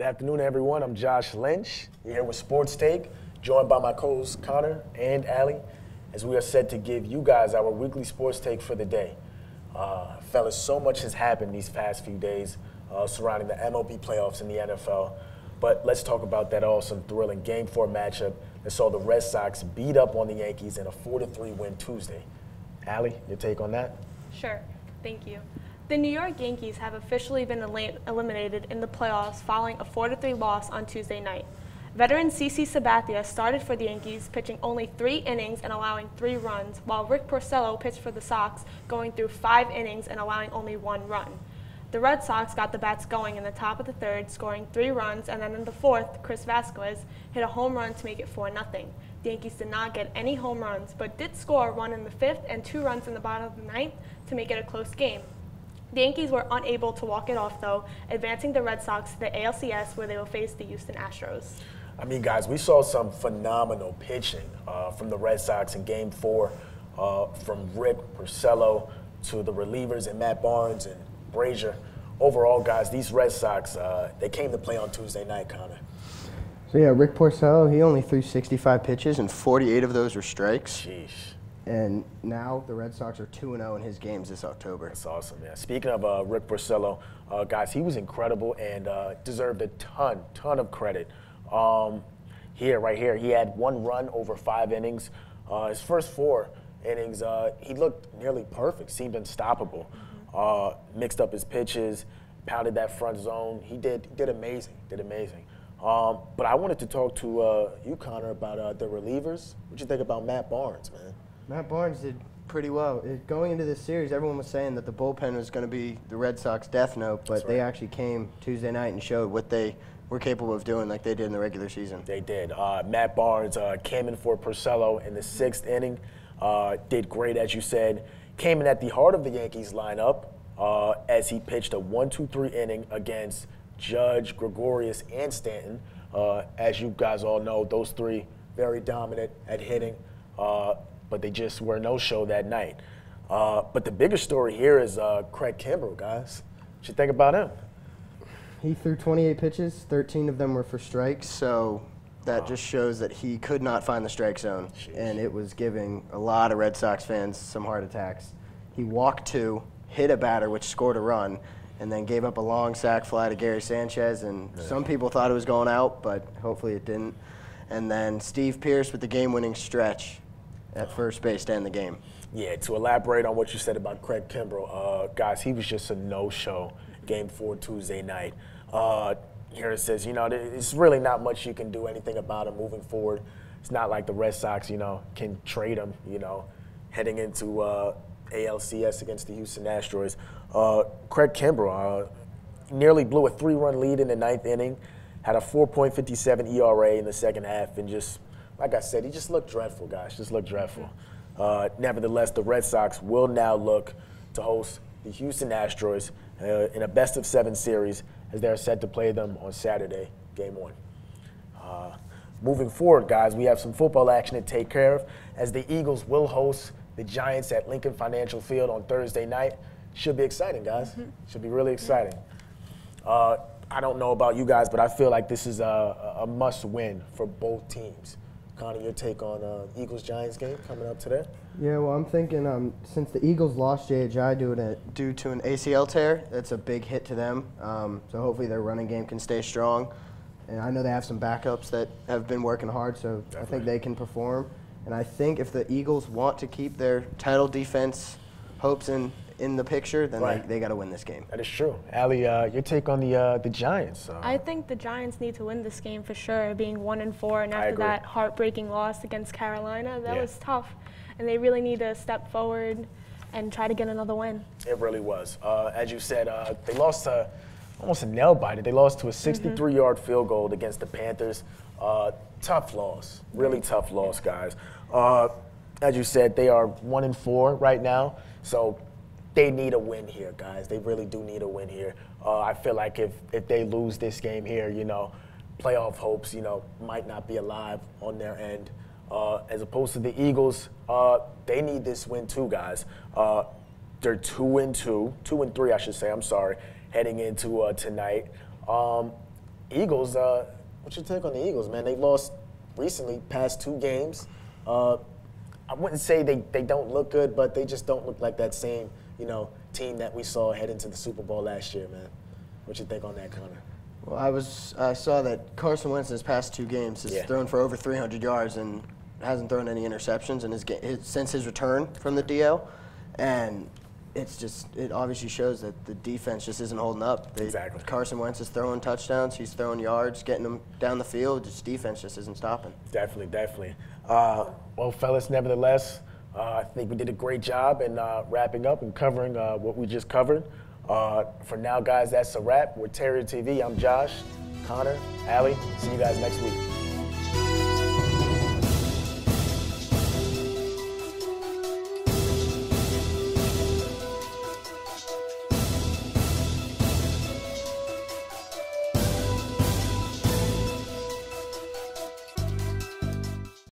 afternoon, everyone. I'm Josh Lynch. You're here with Sports Take, joined by my co-hosts Connor and Allie, as we are set to give you guys our weekly sports take for the day. Fellas, so much has happened these past few days surrounding the MLB playoffs in the NFL. But let's talk about that awesome, thrilling Game 4 matchup that saw the Red Sox beat up on the Yankees in a 4-3 win Tuesday. Allie, your take on that? Sure. Thank you. The New York Yankees have officially been eliminated in the playoffs following a 4-3 loss on Tuesday night. Veteran CC Sabathia started for the Yankees, pitching only 3 innings and allowing 3 runs, while Rick Porcello pitched for the Sox, going through 5 innings and allowing only 1 run. The Red Sox got the bats going in the top of the third, scoring 3 runs, and then in the fourth, Chris Vasquez hit a home run to make it 4-0. The Yankees did not get any home runs, but did score 1 in the 5th and 2 runs in the bottom of the 9th to make it a close game. The Yankees were unable to walk it off, though, advancing the Red Sox to the ALCS, where they will face the Houston Astros. I mean, guys, we saw some phenomenal pitching from the Red Sox in Game 4, from Rick Porcello to the relievers and Matt Barnes and Brazier. Overall, guys, these Red Sox, they came to play on Tuesday night, Connor. So, yeah, Rick Porcello, he only threw 65 pitches, and 48 of those were strikes. Sheesh. And now the Red Sox are 2-0 in his games this October. That's awesome, yeah. Speaking of Rick Porcello, guys, he was incredible and deserved a ton of credit. Right here, he had 1 run over 5 innings. His first 4 innings, he looked nearly perfect, seemed unstoppable. Mixed up his pitches, pounded that front zone. He did amazing, But I wanted to talk to you, Connor, about the relievers. What'd you think about Matt Barnes, man? Matt Barnes did pretty well. Going into this series, everyone was saying that the bullpen was going to be the Red Sox death note, but they actually came Tuesday night and showed what they were capable of doing like they did in the regular season. They did. Matt Barnes came in for Porcello in the 6th inning, did great, as you said. Came in at the heart of the Yankees lineup as he pitched a 1-2-3 inning against Judge, Gregorius, and Stanton. As you guys all know, those 3 very dominant at hitting. But they just were no-show that night. But the bigger story here is Craig Kimbrell, guys. What you think about him? He threw 28 pitches, 13 of them were for strikes, so that just shows that he could not find the strike zone. Jeez. And it was giving a lot of Red Sox fans some heart attacks. He walked 2, hit a batter, which scored a run, and then gave up a long sac fly to Gary Sanchez, and some people thought it was going out, but hopefully it didn't. And then Steve Pearce with the game-winning stretch at first base to end the game. Yeah, to elaborate on what you said about Craig Kimbrell, guys, he was just a no-show Game 4 Tuesday night. Here it says, there's really not much you can do anything about him moving forward. It's not like the Red Sox, can trade him, heading into ALCS against the Houston Astros. Craig Kimbrell nearly blew a 3-run lead in the 9th inning, had a 4.57 ERA in the second half, and just, like I said, he just looked dreadful, guys, just looked dreadful. Nevertheless, the Red Sox will now look to host the Houston Astros in a best-of-7 series as they're set to play them on Saturday, Game 1. Moving forward, guys, we have some football action to take care of as the Eagles will host the Giants at Lincoln Financial Field on Thursday night. Should be exciting, guys. Should be really exciting. I don't know about you guys, but I feel like this is a must-win for both teams. Connie, your take on Eagles-Giants game coming up today? Yeah, well, I'm thinking since the Eagles lost J.H.I. due to an ACL tear, that's a big hit to them. So hopefully their running game can stay strong. And I know they have some backups that have been working hard, so I think they can perform. And I think if the Eagles want to keep their title defense hopes in the picture, then they got to win this game. That is true. Allie, your take on the Giants? I think the Giants need to win this game for sure, being 1-4, and after that heartbreaking loss against Carolina, that was tough. And they really need to step forward and try to get another win. It really was. As you said, they lost to almost a nail-biter. They lost to a 63-yard field goal against the Panthers. Tough loss, really tough loss, guys. As you said, they are 1-4 right now, so they need a win here, guys. They really do need a win here. I feel like if they lose this game here, playoff hopes, might not be alive on their end. As opposed to the Eagles, they need this win too, guys. They're 2-3, I should say. I'm sorry, heading into tonight. Eagles, what's your take on the Eagles, man? They lost recently, past 2 games. I wouldn't say they don't look good, but they just don't look like that same, team that we saw head into the Super Bowl last year, man. What you think on that, Connor? Well, I saw that Carson Wentz in his past 2 games has thrown for over 300 yards and hasn't thrown any interceptions since his return from the DL, and it obviously shows that the defense just isn't holding up. Exactly. Carson Wentz is throwing touchdowns, he's throwing yards, getting them down the field. Just defense just isn't stopping. Definitely. Well, fellas, nevertheless, I think we did a great job in wrapping up and covering what we just covered. For now, guys, that's a wrap. With Terrier TV, I'm Josh, Connor, Allie. See you guys next week.